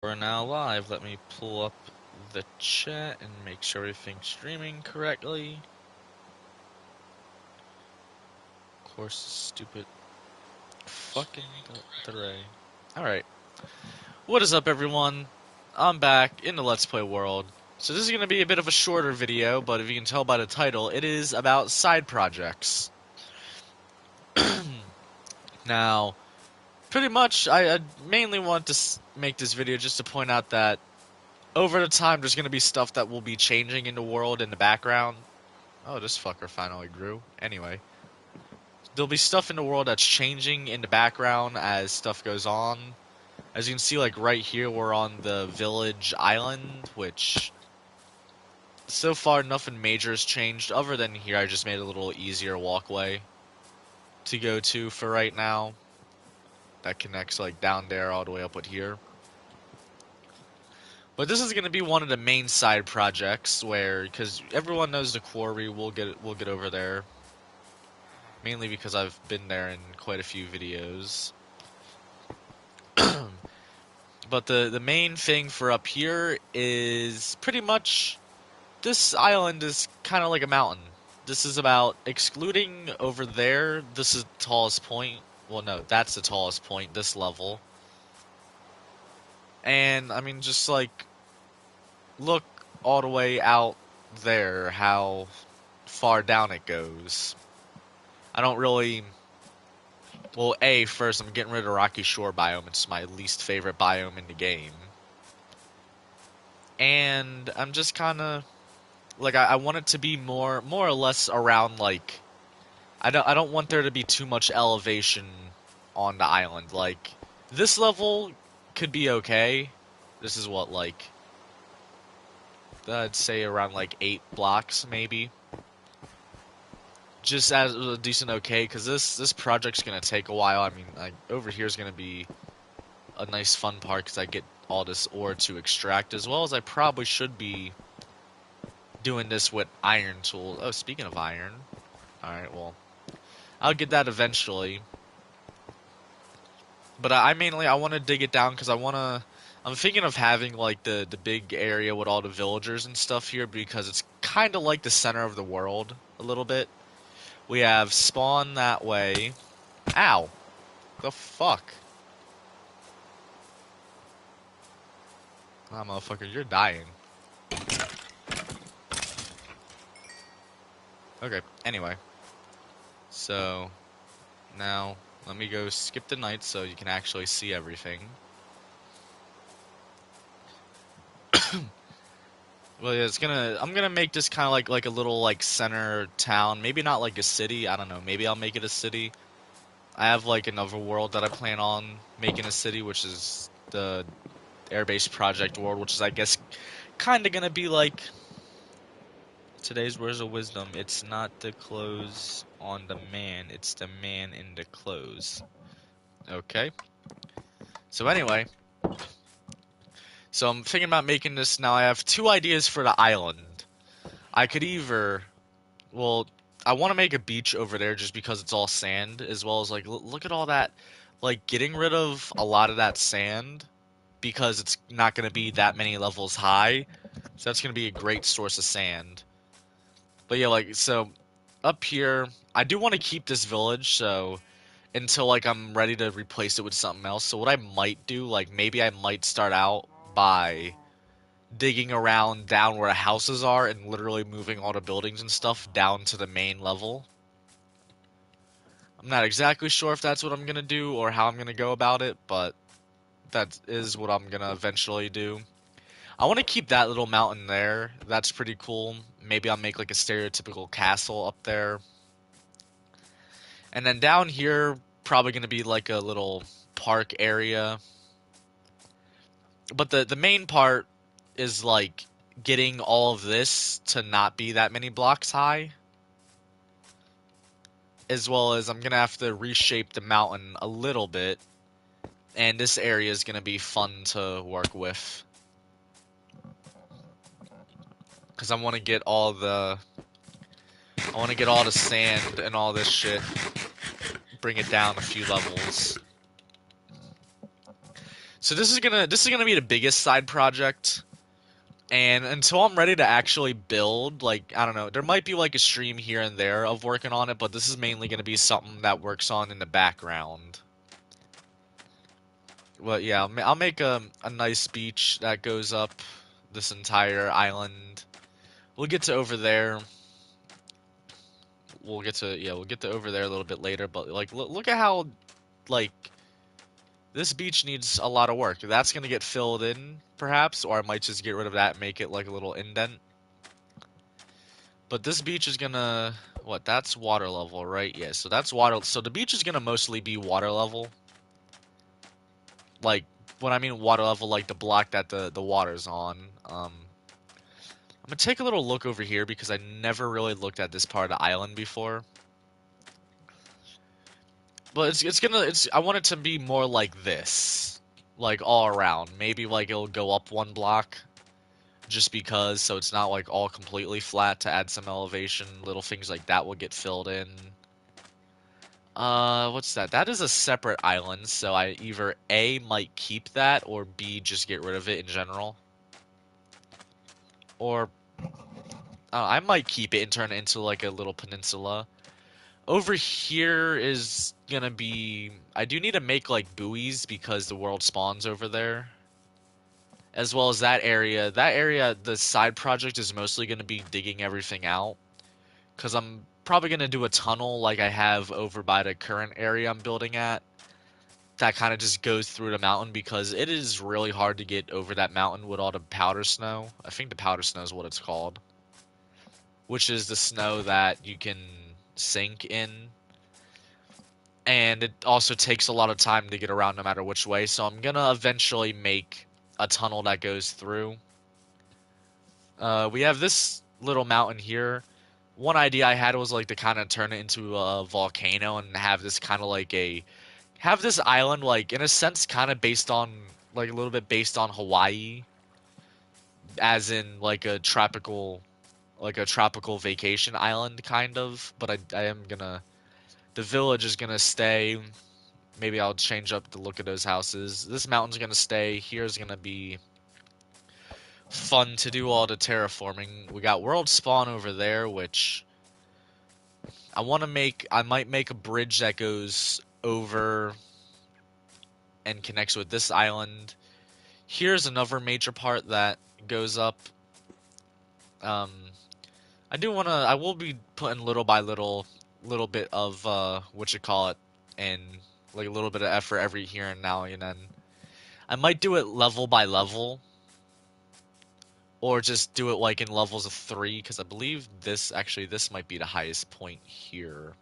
We're now live. Let me pull up the chat and make sure everything's streaming correctly. Of course, stupid fucking delay. Alright. What is up, everyone? I'm back in the Let's Play world. So this is going to be a bit of a shorter video, but if you can tell by the title, it is about side projects. Now, pretty much, I mainly want to make this video just to point out that over the time, there's going to be stuff that will be changing in the world in the background. Oh, this fucker finally grew. Anyway, there'll be stuff in the world that's changing in the background as stuff goes on. As you can see, like right here, we're on the village island, which so far nothing major has changed. Other than here, I just made a little easier walkway to go to for right now. That connects like down there all the way up with here. But this is going to be one of the main side projects where, because everyone knows the quarry, we'll get over there. Mainly because I've been there in quite a few videos. But the main thing for up here is pretty much this island is kind of like a mountain. This is about excluding over there. This is the tallest point. Well, no, that's the tallest point, this level. And, I mean, just like, look all the way out there, how far down it goes. I don't really... Well, first, I'm getting rid of Rocky Shore biome. It's my least favorite biome in the game. And I'm just kind of... Like, I want it to be more or less around, like... I don't want there to be too much elevation on the island. Like, this level could be okay. This is what, like... I'd say around, like, 8 blocks, maybe. Just as a decent okay, because this project's gonna take a while. I mean, like, over here's gonna be a nice fun part, because I get all this ore to extract, as well as I probably should be doing this with iron tools. Oh, speaking of iron. Alright, well, I'll get that eventually. But I mainly, I want to dig it down, because I'm thinking of having, like, the big area with all the villagers and stuff here, because it's kind of like the center of the world, a little bit. We have spawn that way. Ow! The fuck? Ah, motherfucker, you're dying. Okay, anyway. So, now, let me go skip the night so you can actually see everything. Well, yeah, I'm gonna make this kind of like a little, like, center town. Maybe not like a city, I don't know. Maybe I'll make it a city. I have, like, another world that I plan on making a city, which is the Airbase Project world, which is, I guess, kind of gonna be like... Today's words of wisdom, it's not the clothes on the man, it's the man in the clothes. Okay. So anyway, so I'm thinking about making this. Now I have two ideas for the island. I could either, well, I want to make a beach over there just because it's all sand, as well as, like, look at all that, like, getting rid of a lot of that sand, because it's not going to be that many levels high, so that's going to be a great source of sand. But yeah, like, so, up here, I do want to keep this village, so, until, like, I'm ready to replace it with something else. So what I might do, like, maybe I might start out by digging around down where the houses are and literally moving all the buildings and stuff down to the main level. I'm not exactly sure if that's what I'm gonna do or how I'm gonna go about it, but that is what I'm gonna eventually do. I want to keep that little mountain there. That's pretty cool. Maybe I'll make, like, a stereotypical castle up there. And then down here, probably gonna be like a little park area. But the main part is, like, getting all of this to not be that many blocks high. As well as I'm going to have to reshape the mountain a little bit. And this area is going to be fun to work with. Because I want to get all the... I want to get all the sand and all this shit. Bring it down a few levels. So this is gonna be the biggest side project. And until I'm ready to actually build, like, I don't know, there might be like a stream here and there of working on it, but this is mainly going to be something that works on in the background. But yeah, I'll make a nice beach that goes up this entire island. We'll get to over there. We'll get to over there a little bit later, but like, look at how, like, this beach needs a lot of work. That's going to get filled in, perhaps, or I might just get rid of that and make it like a little indent. But this beach is gonna, what, that's water level, right? Yeah, so that's water, so the beach is gonna mostly be water level. Like, when I mean water level, like the block that the water's on. I'm gonna take a little look over here because I never really looked at this part of the island before. But I want it to be more like this. Like, all around. Maybe, like, it'll go up one block just because, so it's not, like, all completely flat to add some elevation. Little things like that will get filled in. What's that? That is a separate island, so I either A, might keep that, or B, just get rid of it in general. Or, I might keep it and turn it into like a little peninsula. Over here is gonna be... I do need to make like buoys because the world spawns over there. As well as that area. That area, the side project is mostly gonna be digging everything out. Because I'm probably gonna do a tunnel like I have over by the current area I'm building at. That kind of just goes through the mountain because it is really hard to get over that mountain with all the powder snow. I think the powder snow is what it's called, which is the snow that you can sink in. And it also takes a lot of time to get around no matter which way. So I'm gonna eventually make a tunnel that goes through. We have this little mountain here. One idea I had was like to kind of turn it into a volcano and have this kind of like a have this island like in a sense kind of based on like a little bit based on Hawaii, as in like a tropical vacation island kind of. But I am gonna the village is gonna stay. Maybe I'll change up the look of those houses. This mountain's gonna stay. Here's gonna be fun to do all the terraforming. We got world spawn over there, which I might make a bridge that goes over and connects with this island. Here's another major part that goes up. Um, I will be putting little by little bit of, what you call it, and like a little bit of effort every here and now and then. I might do it level by level, or just do it like in levels of 3, because I believe this might be the highest point here.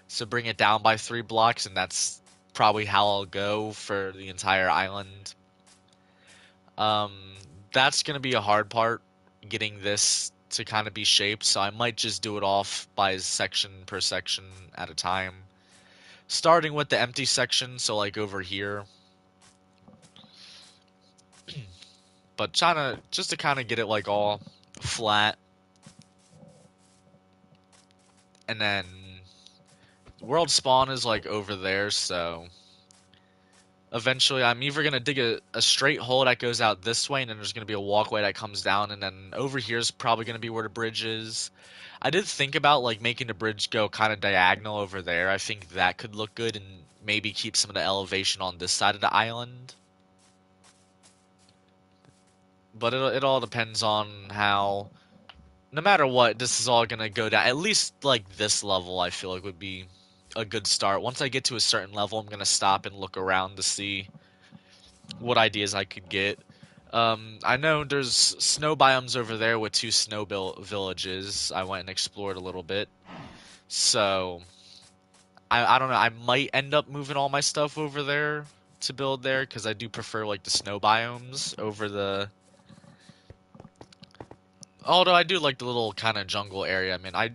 So bring it down by 3 blocks, and that's probably how I'll go for the entire island. Um, that's gonna be a hard part, getting this to kind of be shaped, so I might just do it off by section per section at a time. Starting with the empty section, so like over here. But trying to, just to kind of get it like all flat. And then world spawn is like over there, so eventually I'm either going to dig a straight hole that goes out this way, and then there's going to be a walkway that comes down, and then over here is probably going to be where the bridge is. I did think about like making the bridge go kind of diagonal over there. I think that could look good and maybe keep some of the elevation on this side of the island. But it all depends on how, no matter what, this is all going to go down. At least like this level I feel like would be a good start. Once I get to a certain level, I'm going to stop and look around to see what ideas I could get. I know there's snow biomes over there with 2 snow villages. I went and explored a little bit. So, I don't know. I might end up moving all my stuff over there to build there, because I do prefer like the snow biomes over the... Although I do like the little kind of jungle area. I mean, I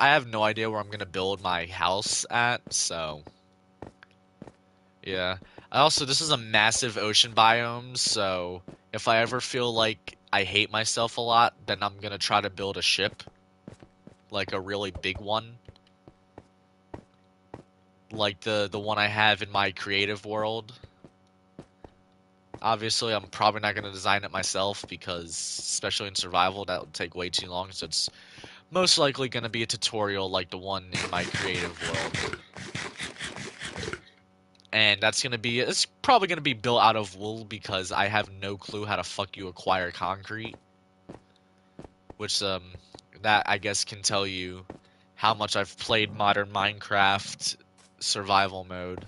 have no idea where I'm gonna build my house at, so... Yeah. This is a massive ocean biome, so if I ever feel like I hate myself a lot, then I'm gonna try to build a ship. Like a really big one. Like the one I have in my creative world. Obviously, I'm probably not going to design it myself because, especially in survival, that would take way too long. So it's most likely going to be a tutorial like the one in my creative world. And it's probably going to be built out of wool because I have no clue how to fuck you acquire concrete. Which, that I guess can tell you how much I've played modern Minecraft survival mode.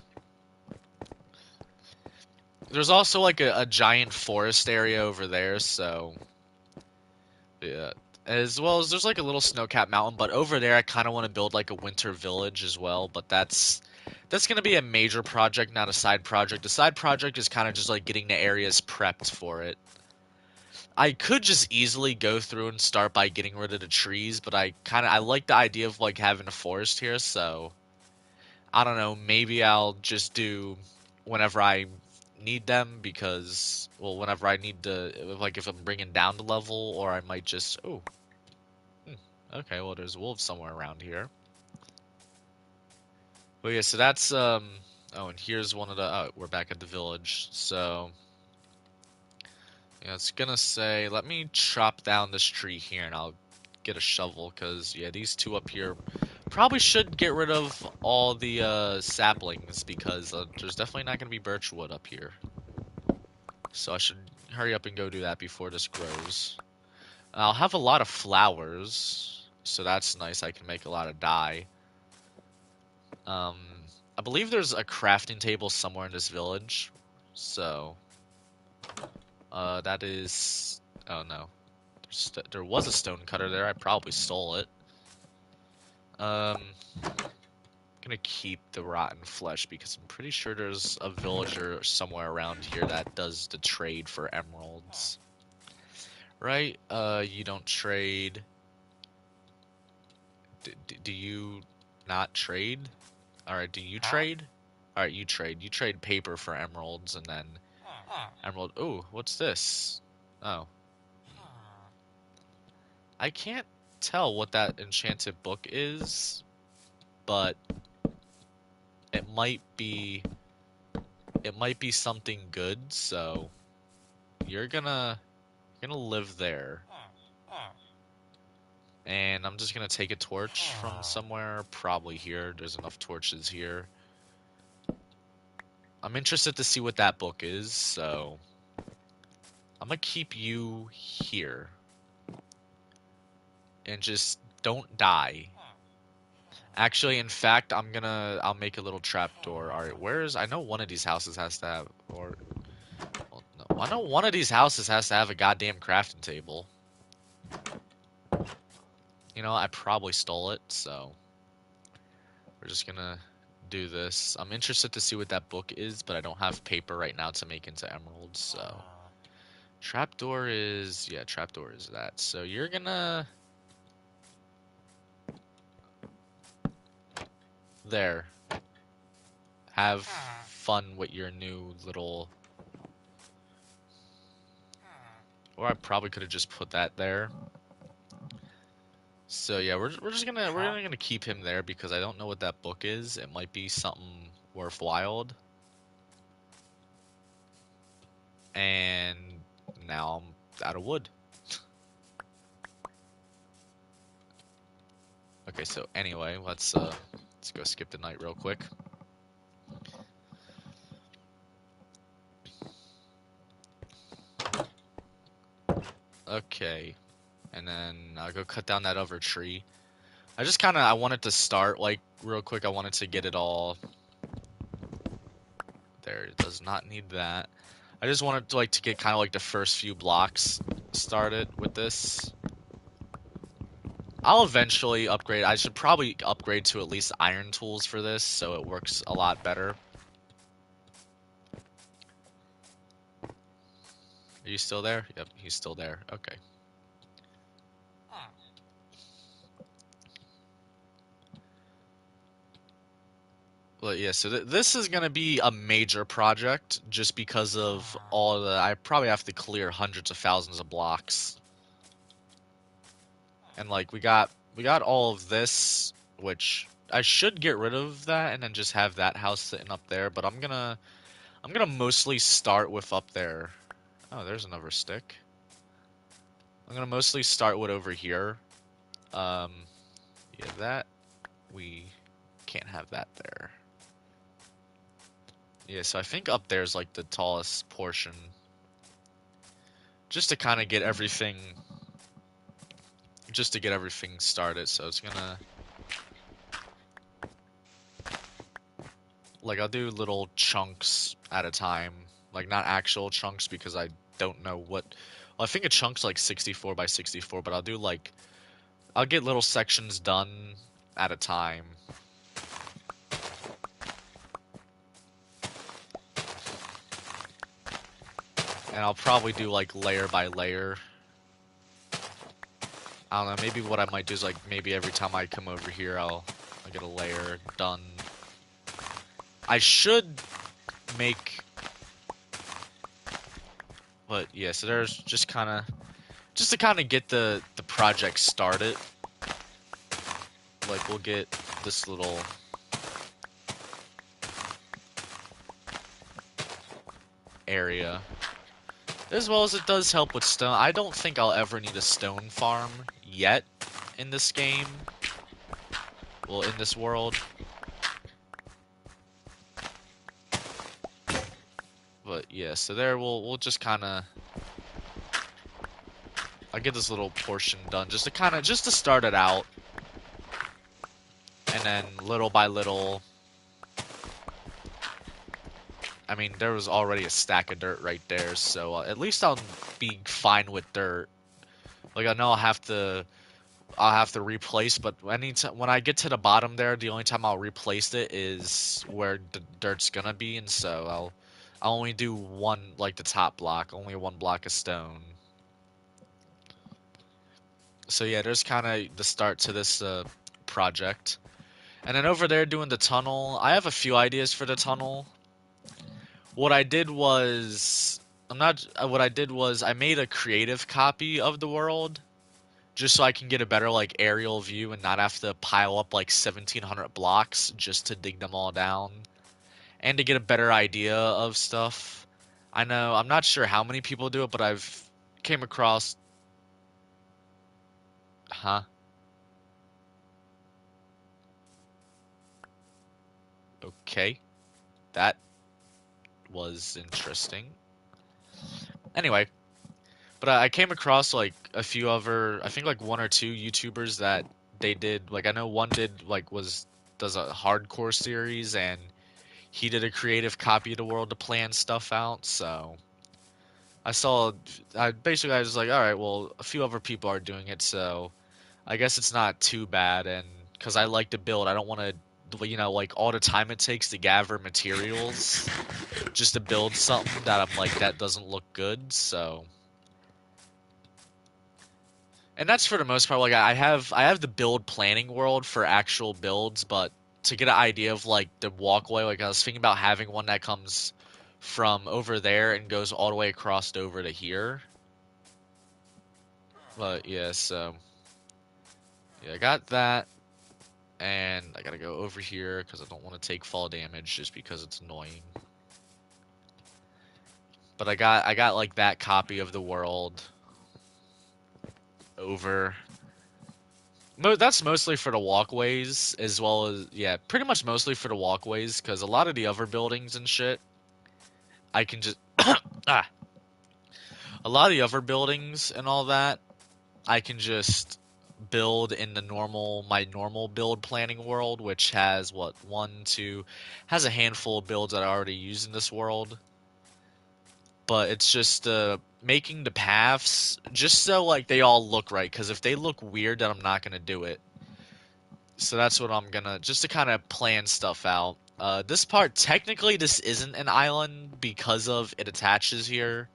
There's also like a giant forest area over there, so yeah. As well as there's like a little snow-capped mountain, but over there I kind of want to build like a winter village as well, but that's going to be a major project, not a side project. The side project is kind of just like getting the areas prepped for it. I could just easily go through and start by getting rid of the trees, but I like the idea of like having a forest here, so I don't know, maybe I'll just do whenever I need them because, well, whenever I need to, like if I'm bringing down the level, or I might just, oh, okay, well, there's wolves somewhere around here. But yeah, so that's, oh, and here's one of the, oh, we're back at the village, so, yeah, it's gonna say, let me chop down this tree here and I'll get a shovel, because, yeah, these two up here probably should get rid of all the, saplings, because, there's definitely not gonna be birch wood up here. So I should hurry up and go do that before this grows. I'll have a lot of flowers, so that's nice. I can make a lot of dye. Um, I believe there's a crafting table somewhere in this village. So, that is... Oh, no. There was a stone cutter there. I probably stole it. Gonna keep the rotten flesh because I'm pretty sure there's a villager somewhere around here that does the trade for emeralds. Right? You don't trade. Do you not trade? Alright, do you trade? Alright, you trade. You trade paper for emeralds and then emerald. Oh, what's this? Oh. I can't tell what that enchanted book is, but it might be something good, so you're gonna live there. And I'm just gonna take a torch from somewhere, probably here. There's enough torches here. I'm interested to see what that book is, so I'm gonna keep you here. And just don't die. Actually, in fact, I'll make a little trapdoor. Alright, I know one of these houses has to have, or, well, no, I know one of these houses has to have a goddamn crafting table. You know, I probably stole it, so we're just gonna do this. I'm interested to see what that book is, but I don't have paper right now to make into emeralds, so. Trapdoor is that. So you're gonna... There. Have fun with your new little... Or I probably could have just put that there. So yeah, we're gonna keep him there because I don't know what that book is. It might be something worthwhile. And now I'm out of wood. Okay, so anyway, let's go skip the night real quick. Okay. And then I'll go cut down that other tree. I wanted to start, like, real quick. I wanted to get it all. There, it does not need that. I just wanted to, like, to get kind of, like, the first few blocks started with this. I'll eventually upgrade. I should probably upgrade to at least iron tools for this, so it works a lot better. Are you still there? Yep, he's still there. Okay. Well, yeah, so this is going to be a major project just because of all the... I probably have to clear hundreds of thousands of blocks. And, like, we got all of this, which I should get rid of that and then just have that house sitting up there, but I'm I'm gonna mostly start with up there. Oh, there's another stick. I'm gonna mostly start with over here. Um, yeah, that we can't have that there. Yeah, so I think up there's like the tallest portion. Just to kind of get everything, just to get everything started. So it's gonna, like, I'll do little chunks at a time. Like, not actual chunks because I don't know what. Well, I think a chunk's like 64 by 64, but I'll do like, I'll get little sections done at a time. And I'll probably do like layer by layer. I don't know, maybe what I might do is like maybe every time I come over here I'll get a layer done. I should make, but yeah, so there's just to kind of get the project started. Like we'll get this little area. As well as it does help with stone. I don't think I'll ever need a stone farm yet in this game. Well, in this world. But yeah, so there we'll just kind of, I'll get this little portion done just to start it out. And then little by little, I mean, there was already a stack of dirt right there, so at least I'll be fine with dirt. Like I know I'll have to replace, but anytime when I get to the bottom there, the only time I'll replace it is where the dirt's gonna be, and so I'll only do one, like the top block, only one block of stone. So yeah, there's kind of the start to this project. And then over there doing the tunnel, I have a few ideas for the tunnel. What I did was, what I did was I made a creative copy of the world just so I can get a better like aerial view and not have to pile up like 1700 blocks just to dig them all down and to get a better idea of stuff. I know I'm not sure how many people do it, but I've came across, huh? Okay. That was interesting. Anyway, but I came across like a few other, I think like one or two YouTubers that they did, like I know one did like does a hardcore series, and he did a creative copy of the world to plan stuff out. So I saw, I was like, all right, well, a few other people are doing it, so I guess it's not too bad. And because I like to build, I don't want to, like all the time it takes to gather materials just to build something that I'm like, that doesn't look good. So, and that's for the most part. Like I have the build planning world for actual builds, but to get an idea of like the walkway, like I was thinking about having one that comes from over there and goes all the way across over to here. But yeah, so yeah, I got that, and I gotta go over here because I don't want to take fall damage just because it's annoying. But I got like that copy of the world over. That's mostly for the walkways, as well as, yeah, pretty much mostly for the walkways, because a lot of the other buildings and shit, I can just, ah, a lot of the other buildings and all that, I can just build in my normal build planning world, which has, what, has a handful of builds that I already use in this world. But it's just making the paths just so like they all look right, because if they look weird, then I'm not gonna do it. So that's what I'm gonna, just to kind of plan stuff out. This part, technically, this isn't an island because of it attaches here,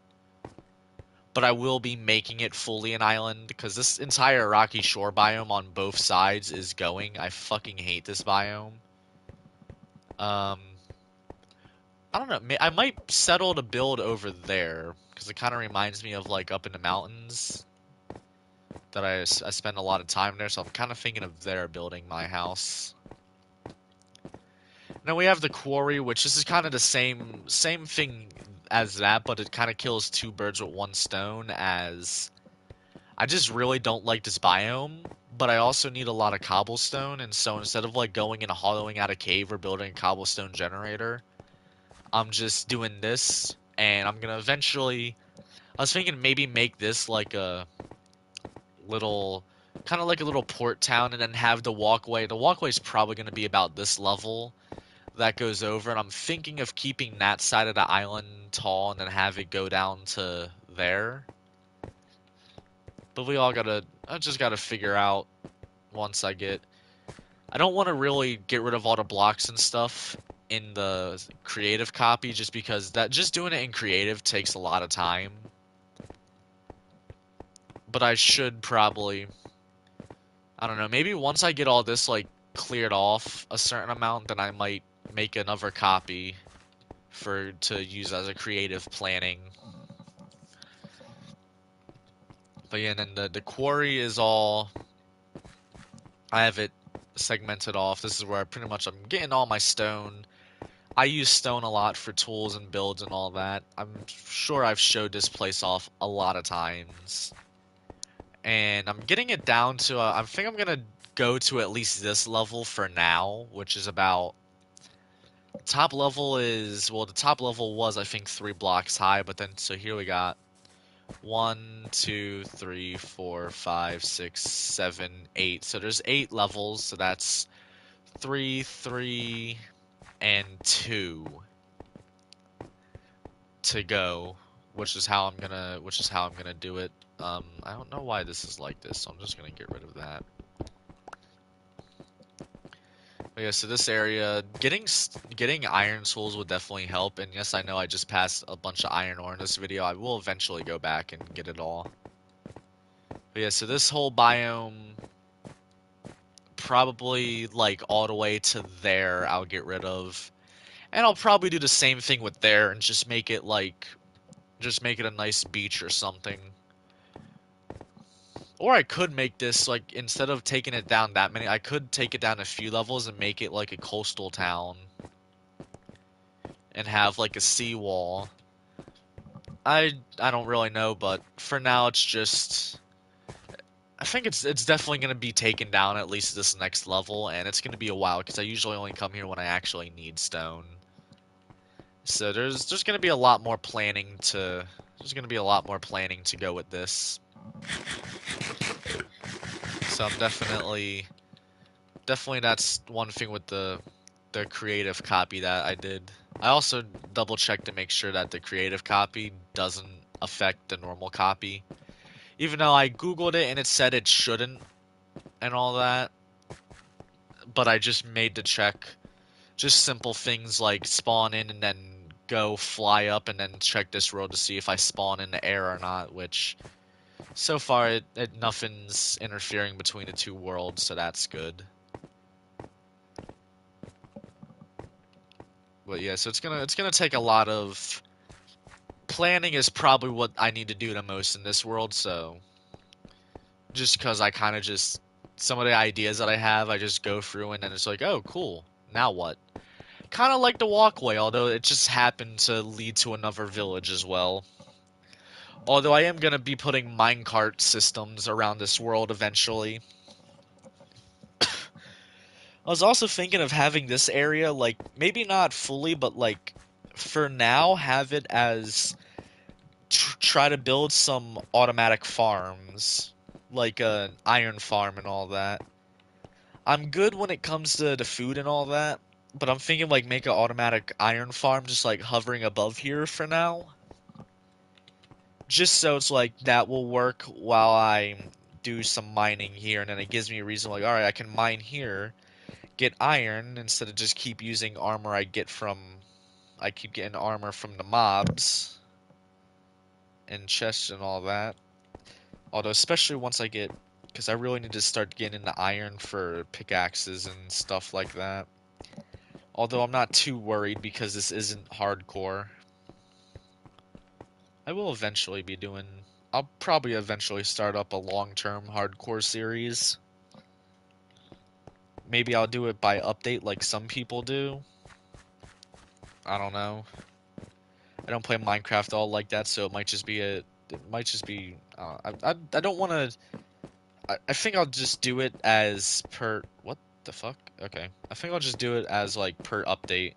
but I will be making it fully an island because this entire rocky shore biome on both sides is going. I fucking hate this biome. Um, I don't know. I might settle to build over there because it kind of reminds me of like up in the mountains that I spend a lot of time there. So I'm kind of thinking of there building my house. Now we have the quarry, which this is kind of the same thing as that, but it kind of kills two birds with one stone. As I just really don't like this biome, but I also need a lot of cobblestone, and so instead of like going and hollowing out a cave or building a cobblestone generator, I'm just doing this, and I'm gonna eventually. I was thinking maybe make this like a little, kind of like a little port town, and then have the walkway. The walkway is probably gonna be about this level that goes over, and I'm thinking of keeping that side of the island tall and then have it go down to there. But I just gotta figure out once I get. I don't want to really get rid of all the blocks and stuff in the creative copy just because that just doing it in creative takes a lot of time. But I should probably, I don't know, maybe once I get all this like cleared off a certain amount, then I might make another copy for to use as a creative planning. But yeah, and then the quarry is all, I have it segmented off. This is where I pretty much I'm getting all my stone. I use stone a lot for tools and builds and all that. I'm sure I've showed this place off a lot of times. And I'm getting it down to, I think I'm gonna go to at least this level for now, which is about, top level is, well, the top level was, I think, 3 blocks high, but then, so here we got 1, 2, 3, 4, 5, 6, 7, 8. So there's 8 levels, so that's 3, 3, and 2 to go, which is how I'm gonna do it. I don't know why this is like this, so I'm just gonna get rid of that. But yeah, so this area, getting iron tools would definitely help. And yes, I know I just passed a bunch of iron ore in this video. I will eventually go back and get it all. But yeah, so this whole biome, probably like all the way to there, I'll get rid of. And I'll probably do the same thing with there and just make it like, just make it a nice beach or something. Or I could make this, like, instead of taking it down that many, I could take it down a few levels and make it like a coastal town. And have like a seawall. I don't really know, but for now it's just, I think it's definitely gonna be taken down at least this next level, and it's gonna be a while because I usually only come here when I actually need stone. So there's gonna be a lot more planning to go with this. So I'm definitely that's one thing with the creative copy that I did. I also double checked to make sure that the creative copy doesn't affect the normal copy. Even though I googled it and it said it shouldn't and all that, but I just made the check. Just simple things like spawn in and then go fly up and then check this world to see if I spawn in the air or not, which so far nothing's interfering between the two worlds, so that's good. But yeah, so it's gonna take a lot of planning is probably what I need to do the most in this world, so just because I kind of just, some of the ideas that I have, I just go through and then it's like, oh, cool, now what? Kind of like the walkway, although it just happened to lead to another village as well. Although I am going to be putting minecart systems around this world eventually. I was also thinking of having this area, like, maybe not fully, but like, for now, have it as try to build some automatic farms, like an iron farm and all that. I'm good when it comes to the food and all that, but I'm thinking like make an automatic iron farm just like hovering above here for now. Just so it's like that will work while I do some mining here, and then it gives me a reason like, alright, I can mine here, get iron, instead of just keep using armor I keep getting armor from the mobs, and chests and all that. Although, especially once I get, because I really need to start getting into iron for pickaxes and stuff like that. Although I'm not too worried because this isn't hardcore. I will eventually be doing, I'll probably eventually start up a long-term hardcore series. Maybe I'll do it by update like some people do. I don't know. I don't play Minecraft all like that, so it might just be a. It might just be. I don't want to. I think I'll just do it as per. What the fuck? Okay. I think I'll just do it as like per update.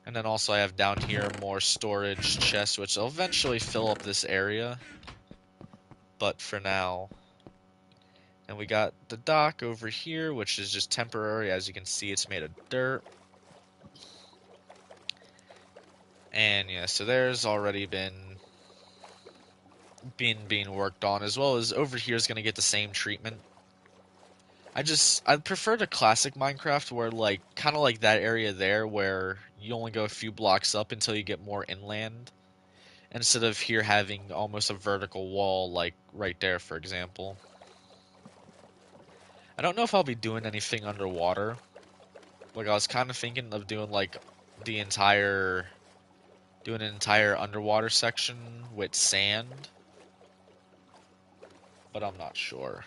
And then also I have down here more storage chests, which will eventually fill up this area. But for now. And we got the dock over here, which is just temporary. As you can see, it's made of dirt. And yeah, so there's already being worked on, as well as over here is gonna get the same treatment. I prefer the classic Minecraft where like kind of like that area there where you only go a few blocks up until you get more inland, instead of here having almost a vertical wall like right there, for example. I don't know if I'll be doing anything underwater. Like I was kind of thinking of doing like the entire doing an entire underwater section with sand, but I'm not sure.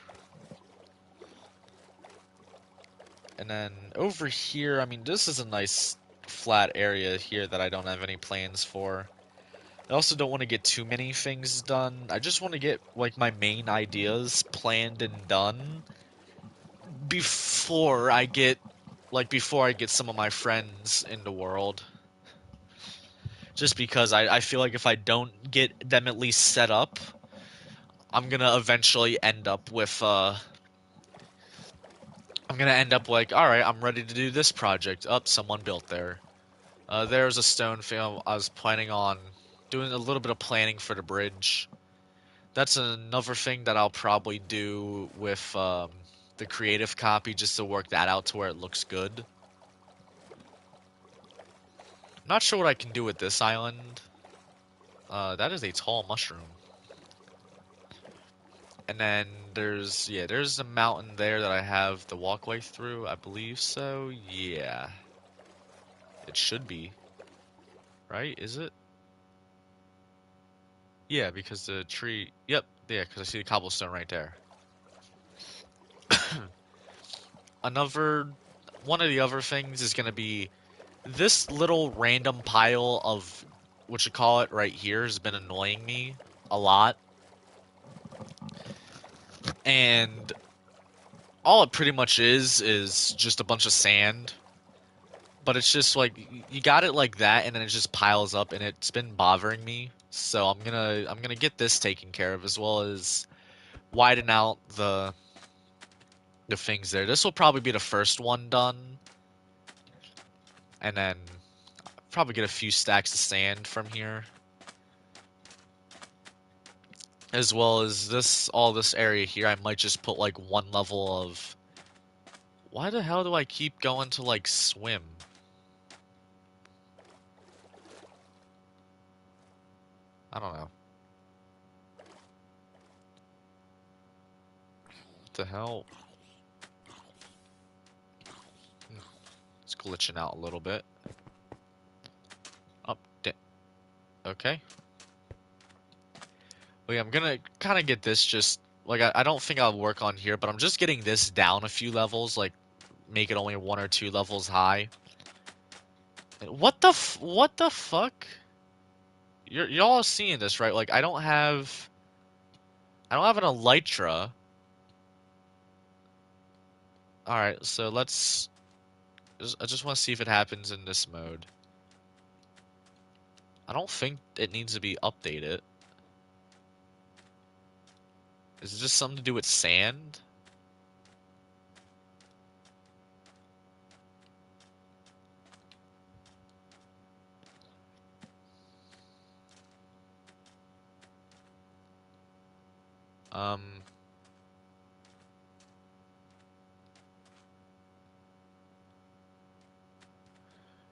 And then over here, I mean, this is a nice flat area here that I don't have any plans for. I also don't want to get too many things done. I just want to get like my main ideas planned and done before I get some of my friends in the world. Just because I feel like if I don't get them at least set up, I'm gonna eventually end up with I'm gonna end up like, all right, I'm ready to do this project. Up, someone built there. There's a stone film. I was planning on doing a little bit of planning for the bridge. That's another thing that I'll probably do with the creative copy, just to work that out to where it looks good. I'm not sure what I can do with this island. That is a tall mushroom. And then there's a mountain there that I have the walkway through. I believe so. Yeah. It should be. Right? Is it? Yeah, because the tree... Yep, yeah, because I see the cobblestone right there. Another... One of the other things is going to be this little random pile of... What you call it right here has been annoying me a lot. And all it pretty much is just a bunch of sand. But it's just like you got it like that, and then it just piles up, and it's been bothering me. So I'm gonna get this taken care of, as well as widen out the things there. This will probably be the first one done, and then probably get a few stacks of sand from here, as well as all this area here. I might just put like one level of. Why the hell do I keep going to like swim? I don't know. What the hell? It's glitching out a little bit. Up, okay. Well, yeah, I'm gonna kind of get this just like I don't think I'll work on here, but I'm just getting this down a few levels, like make it only 1 or 2 levels high. What the fuck? Y'all seeing this, right? Like I don't have an elytra. All right, so I just want to see if it happens in this mode. I don't think it needs to be updated. Is it just something to do with sand? Um,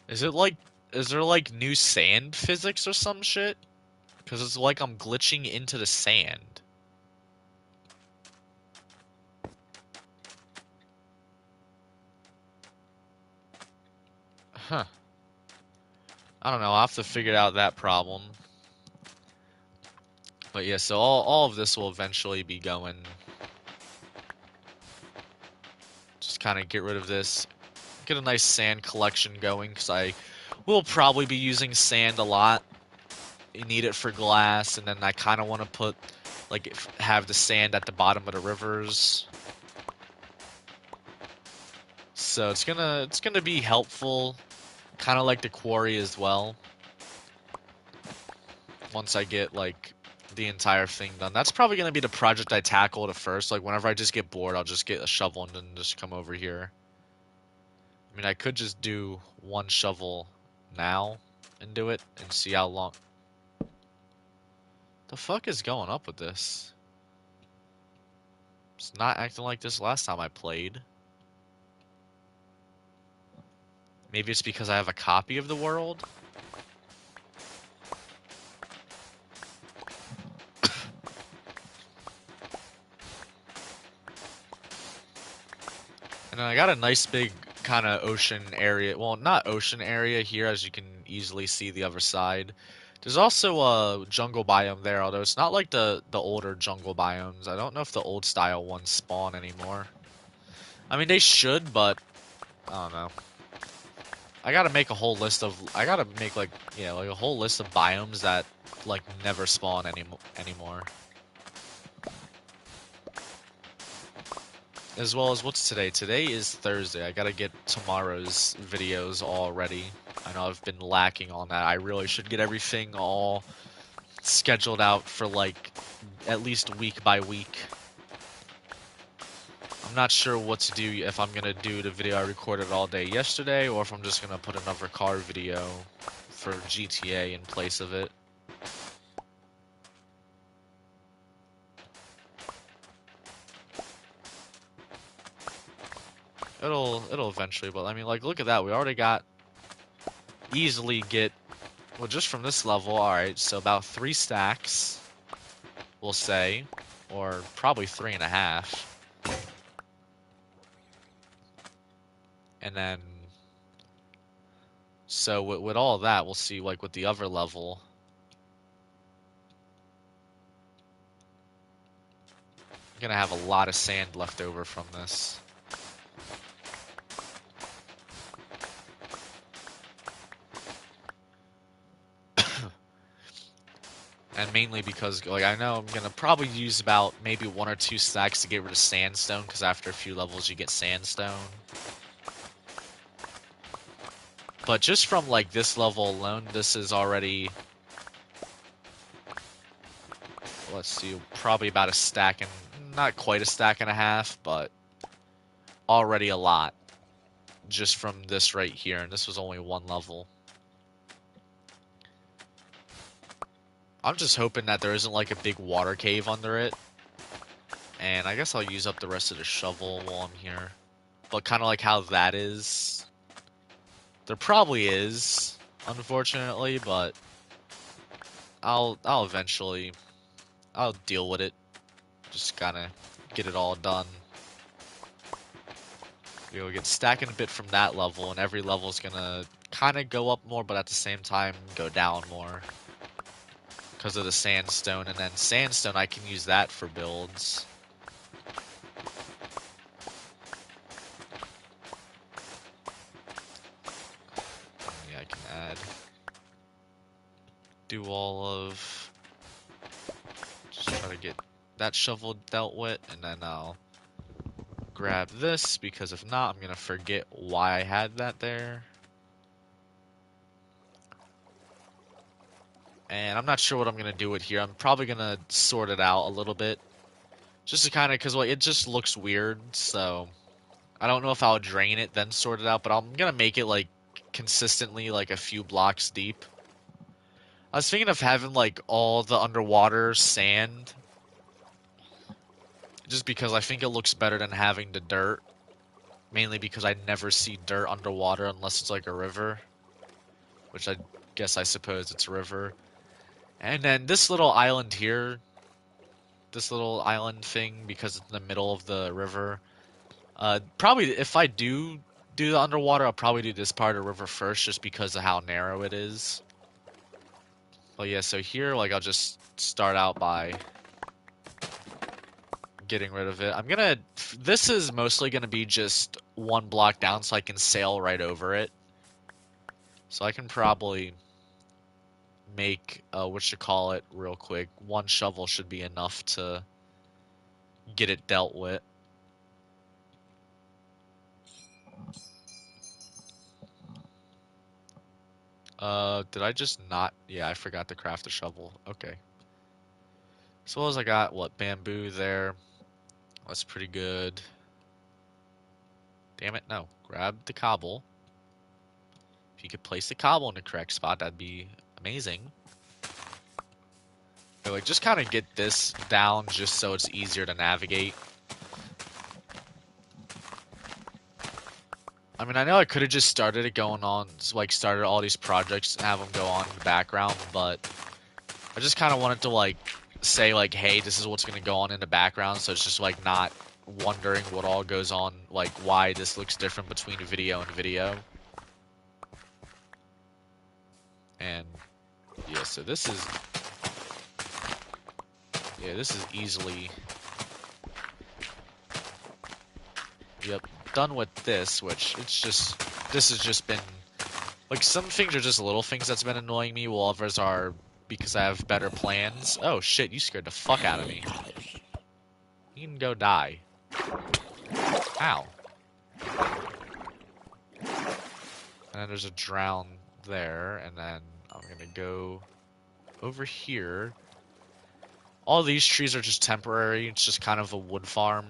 is it like is there like new sand physics or some shit? Because it's like I'm glitching into the sand. Huh. I don't know. I'll have to figure out that problem. But yeah, so all of this will eventually be going. Just kind of get rid of this. Get a nice sand collection going, because I We'll probably be using sand a lot. You need it for glass, and then I kind of want to put, like, have the sand at the bottom of the rivers. So it's gonna be helpful, kind of like the quarry as well. Once I get like the entire thing done, that's probably gonna be the project I tackle at first. Like whenever I just get bored, I'll just get a shovel and then just come over here. I mean, I could just do one shovel now and do it and see how long. The fuck is going up with this? It's not acting like this last time I played. Maybe it's because I have a copy of the world? And then I got a nice big kind of ocean area. Well, not ocean area here, as you can easily see the other side. There's also a jungle biome there, although it's not like the older jungle biomes. I don't know if the old style ones spawn anymore. I mean, they should, but I don't know. I gotta make a whole list of. I gotta make like yeah, like a whole list of biomes that like never spawn anymore. As well as what's today? Today is Thursday. I gotta get tomorrow's videos all ready. I know I've been lacking on that. I really should get everything all scheduled out for like at least week by week. I'm not sure what to do, if I'm gonna do the video I recorded all day yesterday or if I'm just gonna put another car video for GTA in place of it. It'll eventually, but I mean, like, look at that. We already got easily get, well, just from this level. All right, so about 3 stacks, we'll say, or probably 3.5. And then, so with all that, we'll see like with the other level. I'm gonna have a lot of sand left over from this. And mainly because, like, I know I'm gonna probably use about maybe 1 or 2 stacks to get rid of sandstone, because after a few levels you get sandstone. But just from, like, this level alone, this is already, let's see, probably about a stack and, not quite a stack and a half, but already a lot. Just from this right here, and this was only 1 level. I'm just hoping that there isn't like a big water cave under it. And I guess I'll use up the rest of the shovel while I'm here. But kind of like how that is. There probably is, unfortunately, but I'll eventually, I'll deal with it. Just gotta get it all done. We'll get stacking a bit from that level, and every level's gonna kind of go up more, but at the same time go down more. Because of the sandstone, and then sandstone, I can use that for builds. Yeah, I can add. Do all of... Just try to get that shovel dealt with, and then I'll grab this, because if not, I'm gonna forget why I had that there. And I'm not sure what I'm gonna do with here. I'm probably gonna sort it out a little bit. Just to kind of, because, like, it just looks weird, so... I don't know if I'll drain it, then sort it out, but I'm gonna make it, like, consistently, like, a few blocks deep. I was thinking of having, like, all the underwater sand. Just because I think it looks better than having the dirt. Mainly because I never see dirt underwater unless it's, like, a river. Which I guess I suppose it's a river. And then this little island here. This little island thing, because it's in the middle of the river. Probably, if I do the underwater, I'll probably do this part of the river first, just because of how narrow it is. But yeah, so here, like, I'll just start out by getting rid of it. This is mostly gonna be just 1 block down so I can sail right over it. So I can probably make, real quick. One shovel should be enough to get it dealt with. Did I just not? Yeah, I forgot to craft a shovel. Okay. As well as I got, what, bamboo there. That's pretty good. Damn it, no. Grab the cobble. If you could place the cobble in the correct spot, that'd be amazing. Okay, like, just kind of get this down just so it's easier to navigate. I mean, I know I could have just started it going on, like, started all these projects and have them go on in the background, but I just kind of wanted to, like, say, like, hey, this is what's going to go on in the background, so it's just, like, not wondering what all goes on, like, why this looks different between video and video. And, yeah, so this is easily, yep, done with this, which this has just been, like, some things are just little things that's been annoying me, while others are because I have better plans. Oh shit, you scared the fuck out of me. You can go die. Ow. And then there's a drown there, and then I'm gonna go over here. All these trees are just temporary, it's just kind of a wood farm.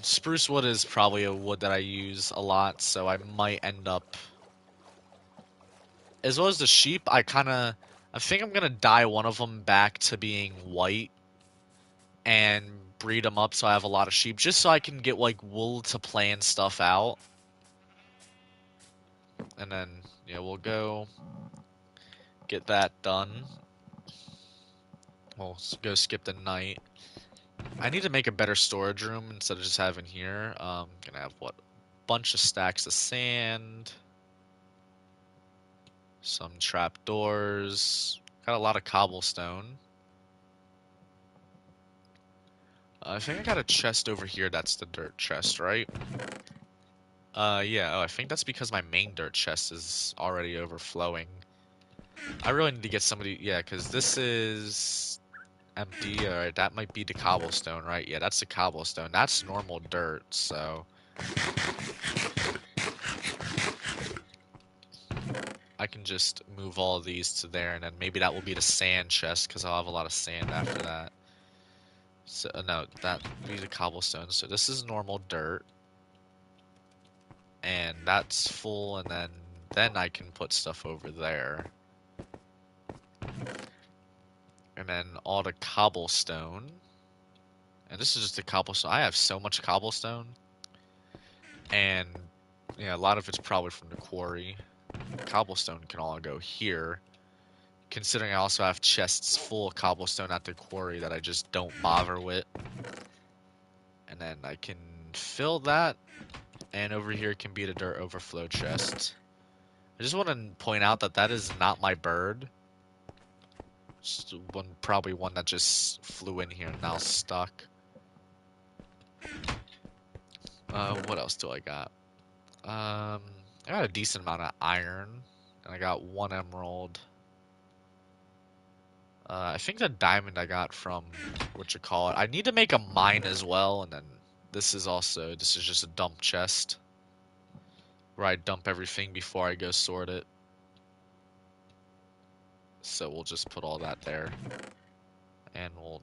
Spruce wood is probably a wood that I use a lot, so I might end up... As well as the sheep, I think I'm gonna dye one of them back to being white and breed them up so I have a lot of sheep, just so I can get, like, wool to plan stuff out. And then, yeah, we'll go get that done. We'll go skip the night. I need to make a better storage room instead of just having here. Gonna have, what, bunch of stacks of sand, some trapdoors, got a lot of cobblestone. I think I got a chest over here. That's the dirt chest, right? Yeah. Oh, I think that's because my main dirt chest is already overflowing. I really need to get somebody. Yeah, because this is empty. Alright, that might be the cobblestone, right? Yeah, that's the cobblestone. That's normal dirt, so I can just move all of these to there, and then maybe that will be the sand chest, because I'll have a lot of sand after that. So, no, that would be the cobblestone. So this is normal dirt. And that's full, and then I can put stuff over there. And then all the cobblestone. And this is just the cobblestone. I have so much cobblestone. And, yeah, a lot of it's probably from the quarry. Cobblestone can all go here. Considering I also have chests full of cobblestone at the quarry that I just don't bother with. And then I can fill that. And over here can be the dirt overflow chest. I just want to point out that that is not my bird. Just probably one that just flew in here and now stuck. What else do I got? I got a decent amount of iron, and I got 1 emerald. I think the diamond I got from I need to make a mine as well, and then this is just a dump chest where I dump everything before I go sort it. So we'll just put all that there, and we'll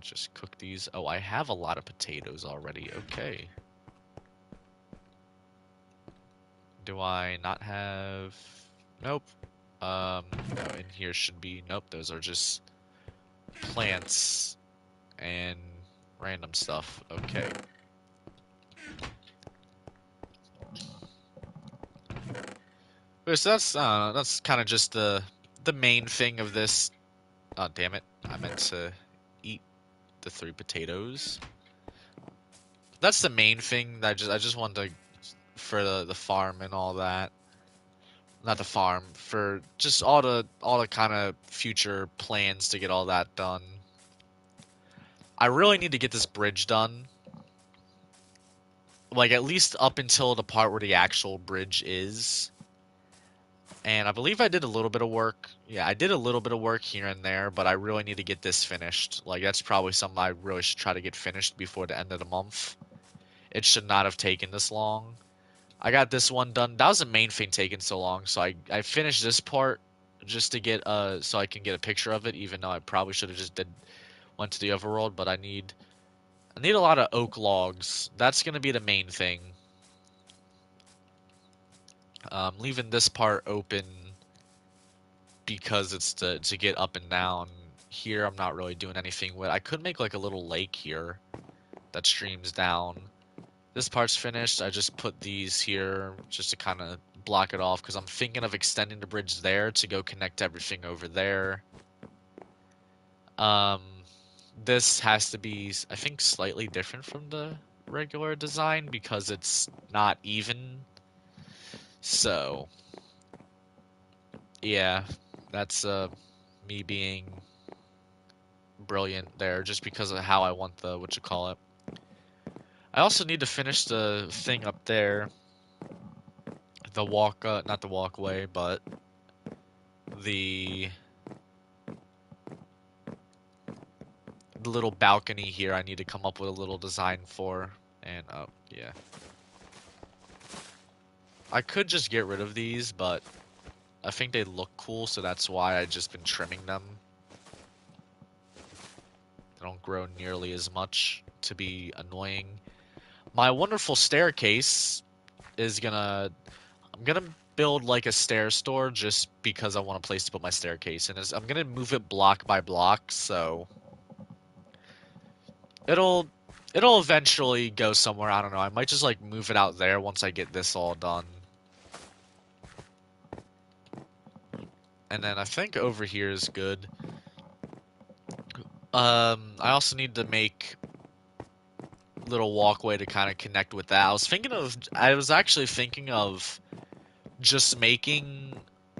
just cook these. Oh, I have a lot of potatoes already. Okay. Do I not have... Nope. No, in here should be... Nope, those are just plants and random stuff. Okay. Okay, so that's kind of just the main thing of this. Oh, damn it. I meant to eat the 3 potatoes. That's the main thing that I just wanted to, for the farm and all that. Not the farm, for just all the kind of future plans to get all that done. I really need to get this bridge done. like at least up until the part where the actual bridge is. And I believe I did a little bit of work. Yeah, I did a little bit of work here and there, but I really need to get this finished. Like that's probably something I really should try to get finished before the end of the month. It should not have taken this long. I got this one done. That was the main thing taking so long. So I finished this part just to get so I can get a picture of it, even though I probably should have just went to the overworld, but I need a lot of oak logs. That's gonna be the main thing. Leaving this part open because it's to get up and down. Here I'm not really doing anything with. I could make like a little lake here that streams down. This part's finished. I just put these here just to kind of block it off because I'm thinking of extending the bridge there to go connect everything over there. Um, this has to be, I think, slightly different from the regular design because it's not even. So, yeah, that's me being brilliant there just because of how I want the what you call it. I also need to finish the thing up there. The walk, not the walkway, but the little balcony here. I need to come up with a little design for. And, oh, yeah. I could just get rid of these, but I think they look cool, so that's why I've just been trimming them. They don't grow nearly as much to be annoying. My wonderful staircase is gonna... I'm gonna build like a stair store just because I want a place to put my staircase in. I'm gonna move it block by block, so it'll eventually go somewhere. I don't know. I might just like move it out there once I get this all done. And then I think over here is good. I also need to make a little walkway to kind of connect with that. I was actually thinking of just making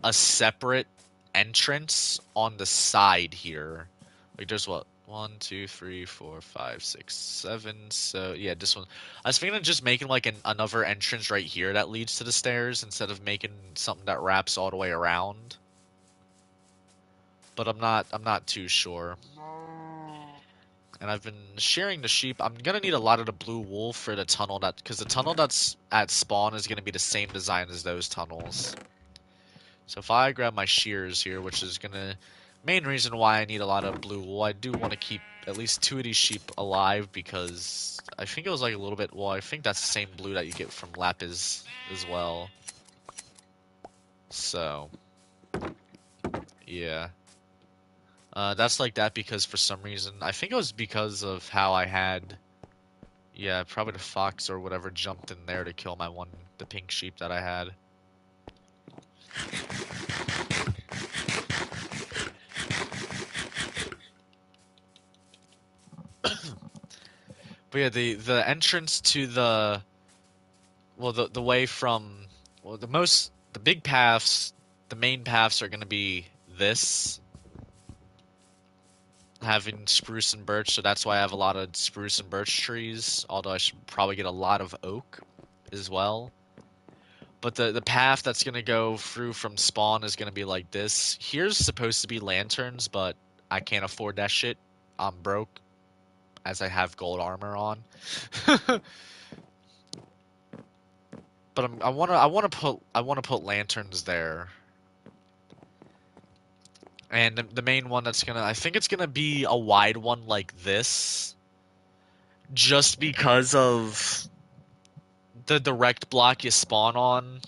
a separate entrance on the side here. Like there's what? 1, 2, 3, 4, 5, 6, 7. So yeah, this one. I was thinking of just making like another entrance right here that leads to the stairs instead of making something that wraps all the way around. But I'm not too sure. And I've been shearing the sheep. I'm gonna need a lot of the blue wool for the tunnel because the tunnel that's at spawn is gonna be the same design as those tunnels. So if I grab my shears here, which is gonna main reason why I need a lot of blue wool, I do want to keep at least 2 of these sheep alive because I think it was like a little bit. Well, I think that's the same blue that you get from lapis as well. So yeah. That's like that because for some reason, I think it was because of how I had, yeah, probably the fox or whatever jumped in there to kill the pink sheep that I had. But yeah, the entrance to the way from, well, the big paths, the main paths are gonna be this. Having spruce and birch, so that's why I have a lot of spruce and birch trees, although I should probably get a lot of oak as well. But the path that's going to go through from spawn is going to be like this. Here's supposed to be lanterns, but I can't afford that shit. I'm broke, as I have gold armor on. But I want to put lanterns there. And the main one that's gonna, I think it's gonna be a wide one like this, just because of the direct block you spawn on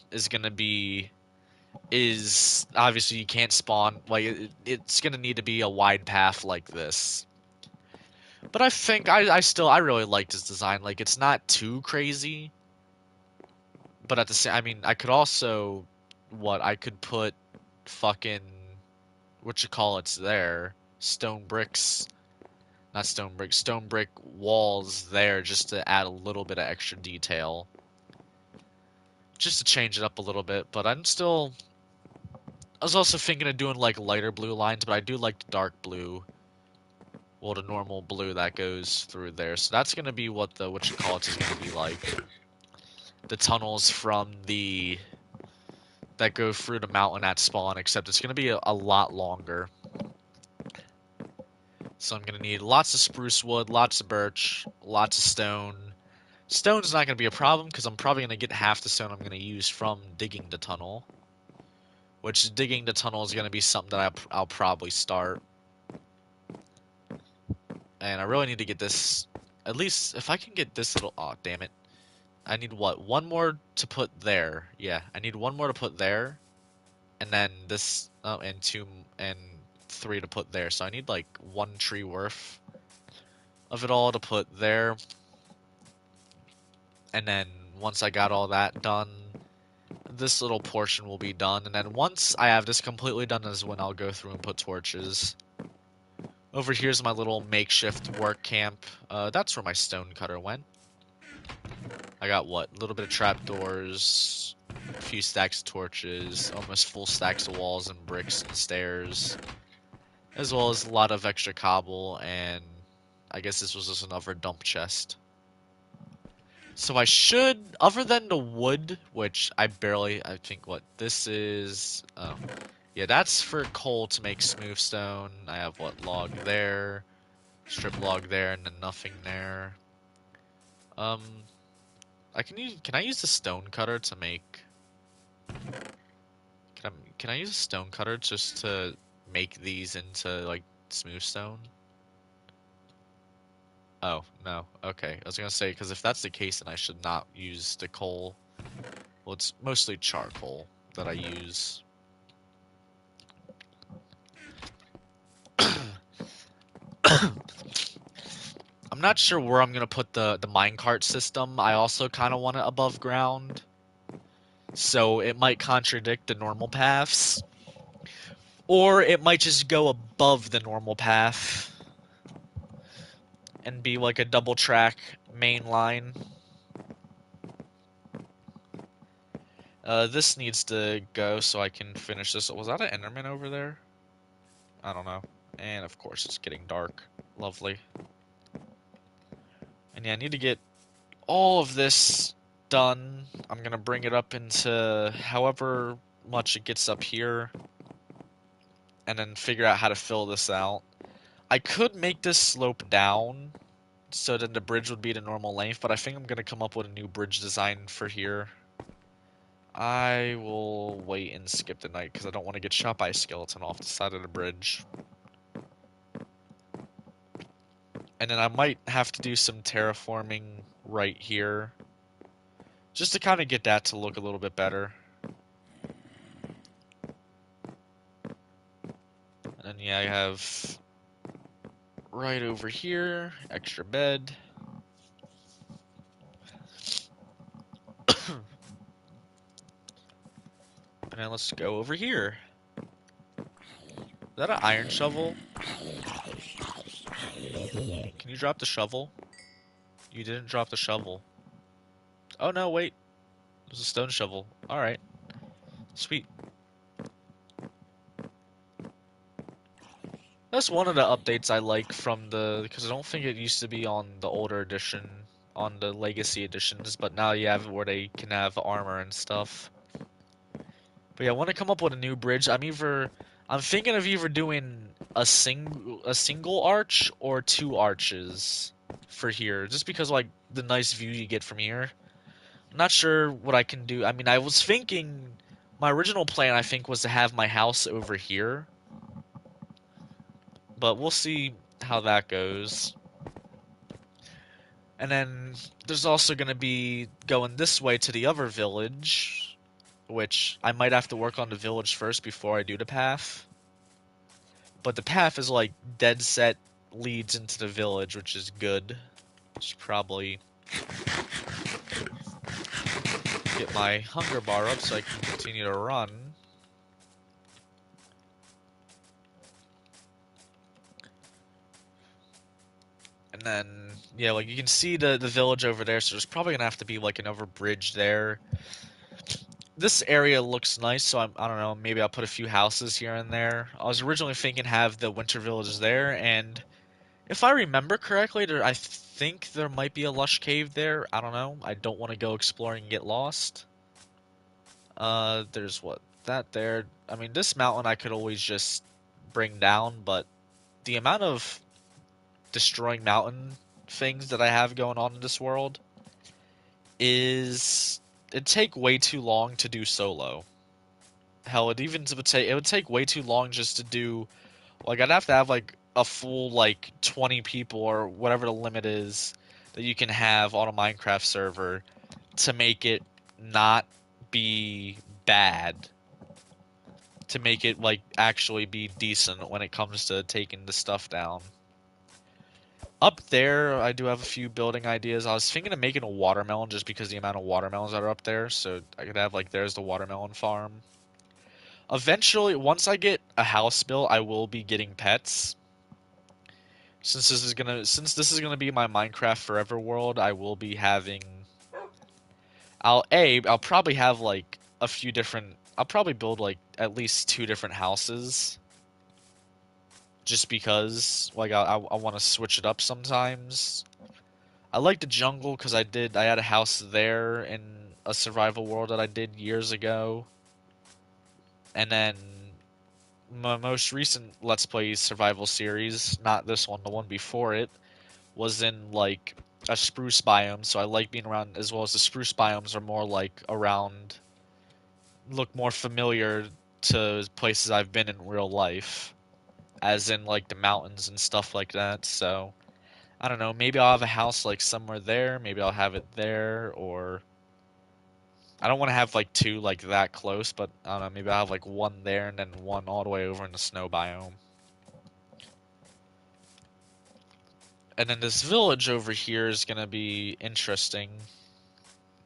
is obviously you can't spawn, like it's gonna need to be a wide path like this. But I think I really like this design. Like it's not too crazy, but at the same, I mean, I could also, I could put fucking what you call it's there, stone bricks, not stone bricks, stone brick walls there just to add a little bit of extra detail. Just to change it up a little bit, but I was also thinking of doing like lighter blue lines, but I do like the dark blue. Well, the normal blue that goes through there. So that's gonna be what you call it is gonna be like. the tunnels from the that go through the mountain at spawn, except it's gonna be a lot longer. So I'm gonna need lots of spruce wood, lots of birch, lots of stone. Stone's not gonna be a problem because I'm probably gonna get half the stone I'm gonna use from digging the tunnel. Which digging the tunnel is gonna be something that I'll probably start. And I really need to get this. At least if I can get this little. Oh, damn it! I need what? One more to put there. Yeah, I need one more to put there, and then this. Oh, and two and three to put there. So I need like one tree worth of it all to put there. And then once I got all that done, this little portion will be done. And then once I have this completely done is when I'll go through and put torches. Over here's my little makeshift work camp. That's where my stone cutter went. I got what? A little bit of trapdoors, a few stacks of torches, almost full stacks of walls and bricks and stairs, as well as a lot of extra cobble, and I guess this was just another dump chest. So I should, other than the wood, which I think what this is, oh, yeah, that's for coal to make smooth stone. I have what, log there, strip log there, and then nothing there. Can I use the stone cutter to make, can I use a stone cutter just to make these into, like, smooth stone? Oh, no. Okay. I was gonna say, because if that's the case, then I should not use the coal. Well, it's mostly charcoal that I use. I'm not sure where I'm gonna put the minecart system. I also kind of want it above ground. So it might contradict the normal paths. Or it might just go above the normal path. And be like a double track main line. This needs to go so I can finish this. Was that an Enderman over there? I don't know. And of course it's getting dark. Lovely. And yeah, I need to get all of this done. I'm gonna bring it up into however much it gets up here. And then figure out how to fill this out. I could make this slope down so then the bridge would be the normal length, but I think I'm gonna come up with a new bridge design for here. I will wait and skip the night because I don't want to get shot by a skeleton off the side of the bridge. And then I might have to do some terraforming right here. Just to kind of get that to look a little bit better. And then yeah, I have right over here, extra bed. And then let's go over here. Is that an iron shovel? Can you drop the shovel? You didn't drop the shovel. Oh no, wait. There's a stone shovel. Alright. Sweet. That's one of the updates I like from because I don't think it used to be on the older edition, on the Legacy editions, but now you have it where they can have armor and stuff. But yeah, I want to come up with a new bridge. I'm thinking of either doing a single arch or two arches for here, just because like the nice view you get from here. I'm not sure what I can do. I mean, I was thinking my original plan I think was to have my house over here. But we'll see how that goes. And then there's also going to be going this way to the other village, which I might have to work on the village first before I do the path. But the path is like dead set leads into the village, which is good. Should probably get my hunger bar up so I can continue to run. And then, yeah, like you can see the village over there, so there's probably gonna have to be like another bridge there. This area looks nice, so I don't know, maybe I'll put a few houses here and there. I was originally thinking have the winter villages there, and If I remember correctly, I think there might be a lush cave there. I don't know. I don't want to go exploring and get lost. There's what? That there. I mean, this mountain I could always just bring down, but the amount of destroying mountain things that I have going on in this world is it'd take way too long to do solo. Hell, it would take way too long just to do like I'd have to have like a full like 20 people or whatever the limit is that you can have on a Minecraft server to make it not be bad, to make it like actually be decent when it comes to taking the stuff down. Up there, I do have a few building ideas. I was thinking of making a watermelon just because the amount of watermelons that are up there, so I could have like there's the watermelon farm. Eventually, once I get a house built, I will be getting pets. Since this is gonna be my Minecraft Forever world, I will be having I'll probably have like a few different I'll probably build like at least two different houses just because like I want to switch it up sometimes. I like the jungle because I had a house there in a survival world that I did years ago. And then my most recent Let's Play survival series, not this one, the one before it, was in like a spruce biome, so I like being around as well as the spruce biomes are more like around look more familiar to places I've been in real life, as in like the mountains and stuff like that. So I don't know, maybe I'll have a house like somewhere there, maybe I'll have it there, or I don't want to have like two like that close, but I don't know, maybe I'll have like one there and then one all the way over in the snow biome. And then this village over here is gonna be interesting.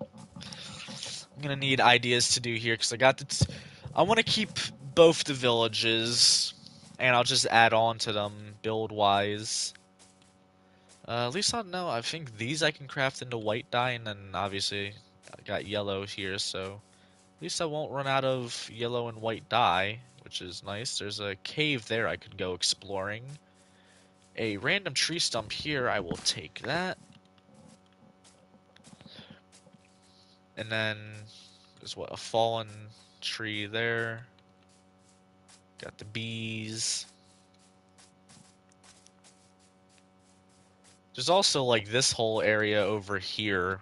I'm gonna need ideas to do here because I want to keep both the villages, and I'll just add on to them build wise. At least I know. I think these I can craft into white dye, and then obviously I got yellow here, so at least I won't run out of yellow and white dye, which is nice. There's a cave there I could go exploring. A random tree stump here, I will take that. And then there's what, a fallen tree there. Got the bees. There's also like this whole area over here,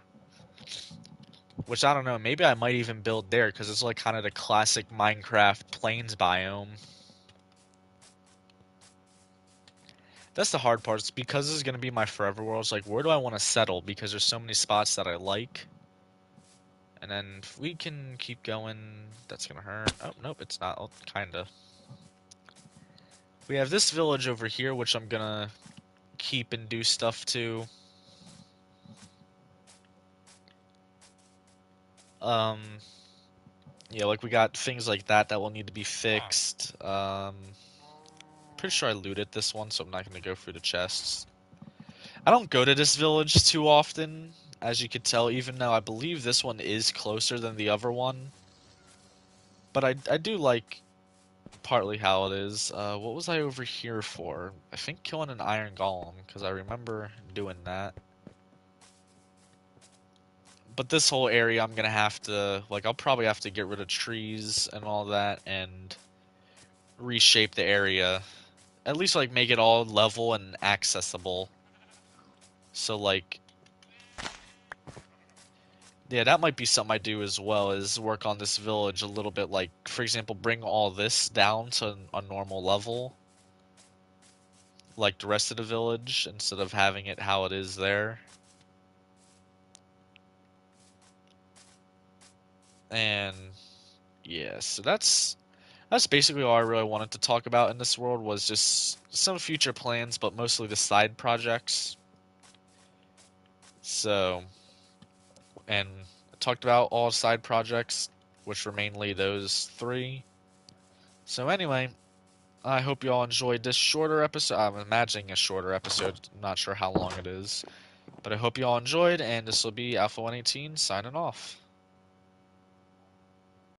which I don't know, maybe I might even build there because it's like kind of the classic Minecraft plains biome. That's the hard part. It's because this is going to be my forever world. It's like, where do I want to settle? Because there's so many spots that I like. And then if we can keep going, that's going to hurt. Oh, nope, it's not. Oh, kind of. We have this village over here, which I'm going to keep and do stuff to. Um, yeah, like we got things like that that will need to be fixed. Pretty sure I looted this one, so I'm not going to go through the chests. I don't go to this village too often, as you could tell, even though I believe this one is closer than the other one. But I do like partly how it is. What was I over here for? I think killing an iron golem, because I remember doing that. But this whole area I'm gonna have to, like, I'll probably have to get rid of trees and all that and reshape the area. At least, like, make it all level and accessible. So, like, yeah, that might be something I do as well, is work on this village a little bit. Like, for example, bring all this down to a normal level, like the rest of the village, instead of having it how it is there. And yeah, so that's basically all I really wanted to talk about in this world, was just some future plans, but mostly the side projects. So, and I talked about all side projects, which were mainly those three. So anyway, I hope you all enjoyed this shorter episode. I'm imagining a shorter episode. I'm not sure how long it is. But I hope you all enjoyed, and this will be Alpha 118 signing off.